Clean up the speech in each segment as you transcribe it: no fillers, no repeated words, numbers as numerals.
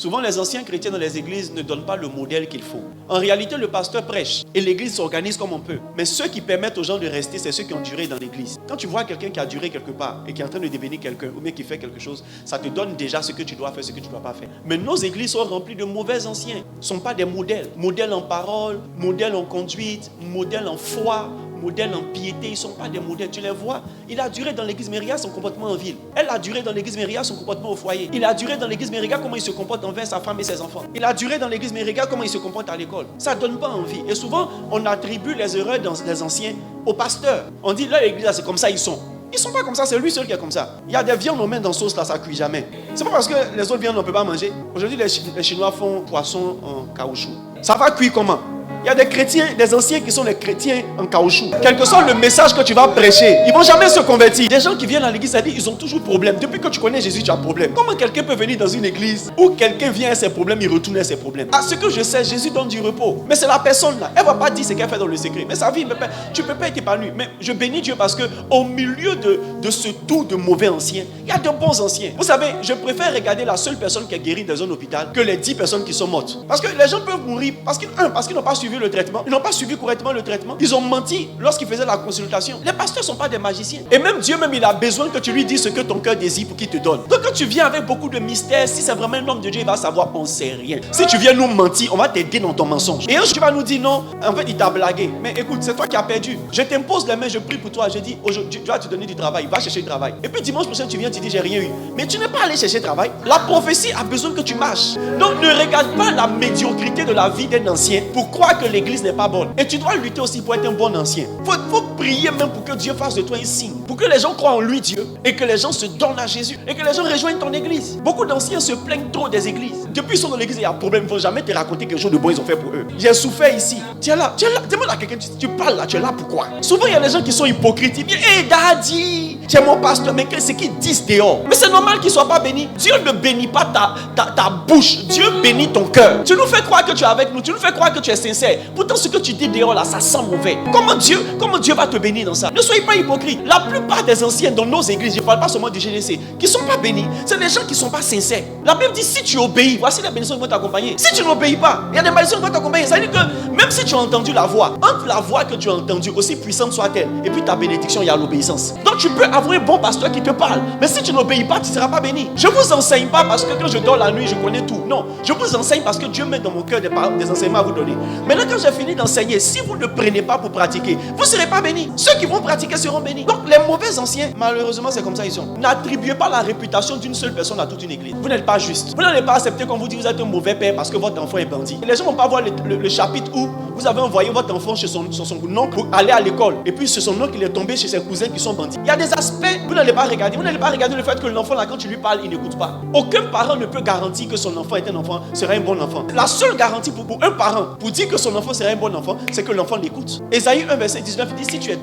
Souvent, les anciens chrétiens dans les églises ne donnent pas le modèle qu'il faut. En réalité, le pasteur prêche et l'église s'organise comme on peut. Mais ceux qui permettent aux gens de rester, c'est ceux qui ont duré dans l'église. Quand tu vois quelqu'un qui a duré quelque part et qui est en train de devenir quelqu'un ou bien qui fait quelque chose, ça te donne déjà ce que tu dois faire, ce que tu ne dois pas faire. Mais nos églises sont remplies de mauvais anciens. Ce ne sont pas des modèles. Modèles en parole, modèles en conduite, modèles en foi, modèles en piété. Ils ne sont pas des modèles. Tu les vois. Il a duré dans l'église, mais regarde son comportement en ville. Elle a duré dans l'église, mais regarde son comportement au foyer. Il a duré dans l'église, mais regarde comment il se comporte envers sa femme et ses enfants. Il a duré dans l'église, mais regarde comment il se comporte à l'école. Ça ne donne pas envie. Et souvent, on attribue les erreurs des anciens aux pasteurs. On dit, là, l'église, c'est comme ça, ils sont. Ils ne sont pas comme ça, c'est lui seul qui est comme ça. Il y a des viandes, on met dans sauce là, ça ne cuit jamais. C'est pas parce que les autres viandes, on ne peut pas manger. Aujourd'hui, les Chinois font poisson en caoutchouc. Ça va cuire comment? Il y a des chrétiens, des anciens qui sont les chrétiens en caoutchouc. Quel que soit le message que tu vas prêcher, ils ne vont jamais se convertir. Des gens qui viennent à l'église, ça dit, ils ont toujours problème. Depuis que tu connais Jésus, tu as problème. Comment quelqu'un peut venir dans une église où quelqu'un vient à ses problèmes, il retourne à ses problèmes? Ah, ce que je sais, Jésus donne du repos. Mais c'est la personne là. Elle ne va pas dire ce qu'elle fait dans le secret. Mais sa vie, tu ne peux pas être épanoui. Mais je bénis Dieu parce qu'au milieu de ce tour de mauvais anciens, il y a de bons anciens. Vous savez, je préfère regarder la seule personne qui est guérie dans un hôpital que les 10 personnes qui sont mortes. Parce que les gens peuvent mourir parce qu'ils n'ont pas suivi le traitement. Ils n'ont pas suivi correctement le traitement. Ils ont menti lorsqu'ils faisaient la consultation. Les pasteurs ne sont pas des magiciens. Et même Dieu, il a besoin que tu lui dises ce que ton cœur désire pour qu'il te donne. Donc quand tu viens avec beaucoup de mystères, si c'est vraiment un homme de Dieu, il va savoir on ne sait rien. Si tu viens nous mentir, on va t'aider dans ton mensonge. Et un jour, tu vas nous dire non, en fait, il t'a blagué. Mais écoute, c'est toi qui as perdu. Je t'impose les mains, je prie pour toi. Je dis, aujourd'hui, tu vas te donner du travail. Va chercher du travail. Et puis dimanche prochain, tu viens, tu dis, j'ai rien eu. Mais tu n'es pas allé chercher travail. La prophétie a besoin que tu marches. Donc ne regarde pas la médiocrité de la vie d'un ancien pour croire que l'église n'est pas bonne. Et tu dois lutter aussi pour être un bon ancien. Faut prier même pour que Dieu fasse de toi un signe. Pour que les gens croient en lui, Dieu. Et que les gens se donnent à Jésus. Et que les gens rejoignent ton église. Beaucoup d'anciens se plaignent trop des églises. Depuis qu'ils sont dans l'église, il y a un problème. Ils ne vont jamais te raconter quelque chose de bon ils ont fait pour eux. J'ai souffert ici. Tu es là. Demande à quelqu'un, tu parles là. Tu es là pourquoi? Souvent, il y a des gens qui sont hypocrites. Ils disent, hé, daddy, tu es mon pasteur. Mais qu'est-ce qu'ils disent dehors? Mais c'est normal qu'ils ne soient pas bénis. Dieu ne bénit pas ta bouche. Dieu bénit ton cœur. Tu nous fais croire que tu es avec nous. Tu nous fais croire que tu es sincère. Pourtant, ce que tu dis dehors là, ça sent mauvais. Comment Dieu va te bénir dans ça? Ne soyez pas hypocrite. La plupart des anciens dans nos églises, je ne parle pas seulement du GDC, qui ne sont pas bénis, c'est des gens qui ne sont pas sincères. La Bible dit, si tu obéis, voici les bénédictions qui vont t'accompagner. Si tu n'obéis pas, il y a des malédictions qui vont t'accompagner. Ça veut dire que même si tu as entendu la voix, entre la voix que tu as entendue, aussi puissante soit-elle, et puis ta bénédiction, il y a l'obéissance. Donc tu peux avoir un bon pasteur qui te parle, mais si tu n'obéis pas, tu ne seras pas béni. Je ne vous enseigne pas parce que quand je dors la nuit, je connais tout. Non, je vous enseigne parce que Dieu met dans mon cœur des enseignements à vous donner. Maintenant, quand j'ai fini d'enseigner, si vous ne prenez pas pour pratiquer, vous ne serez pas bénis. Ceux qui vont pratiquer seront bénis. Donc les mauvais anciens, malheureusement c'est comme ça ils sont. N'attribuez pas la réputation d'une seule personne à toute une église. Vous n'êtes pas juste. Vous n'allez pas accepter qu'on vous dit vous êtes un mauvais père parce que votre enfant est bandit. Les gens ne vont pas voir le chapitre où vous avez envoyé votre enfant chez son oncle pour aller à l'école. Et puis c'est son oncle qui est tombé chez ses cousins qui sont bandits. Il y a des aspects, vous n'allez pas regarder. Vous n'allez pas regarder le fait que l'enfant là, quand tu lui parles, il n'écoute pas. Aucun parent ne peut garantir que son enfant est un enfant, sera un bon enfant. La seule garantie pour un parent, pour dire que son enfant sera un bon enfant, c'est que l'enfant l'écoute. Ésaïe 1 verset 19 dit, si tu es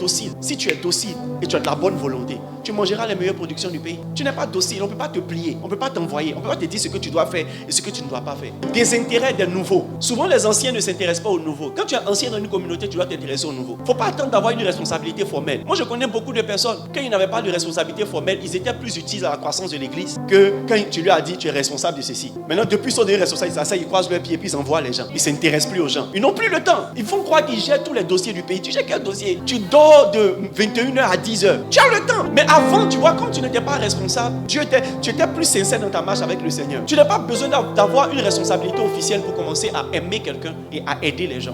docile et tu as de la bonne volonté, tu mangeras les meilleures productions du pays. Tu n'es pas docile, on ne peut pas te plier, on ne peut pas t'envoyer, on ne peut pas te dire ce que tu dois faire et ce que tu ne dois pas faire. Des intérêts des nouveaux. Souvent les anciens ne s'intéressent pas aux nouveaux. Quand tu es ancien dans une communauté, tu dois t'intéresser aux nouveaux. Il ne faut pas attendre d'avoir une responsabilité formelle. Moi je connais beaucoup de personnes, quand ils n'avaient pas de responsabilité formelle, ils étaient plus utiles à la croissance de l'église que quand tu lui as dit tu es responsable de ceci. Maintenant depuis qu'ils sont devenus responsables, ils croisent leurs pieds et puis ils envoient les gens. Ils ne s'intéressent plus aux gens. Ils n'ont plus le temps. Ils font croire qu'ils gèrent tous les dossiers du pays. Tu gères quel dossier? Tu dors de 21h à 10h. Tu as le temps. Mais avant, tu vois, quand tu n'étais pas responsable, tu étais plus sincère dans ta marche avec le Seigneur. Tu n'as pas besoin d'avoir une responsabilité officielle pour commencer à aimer quelqu'un et à aider les gens.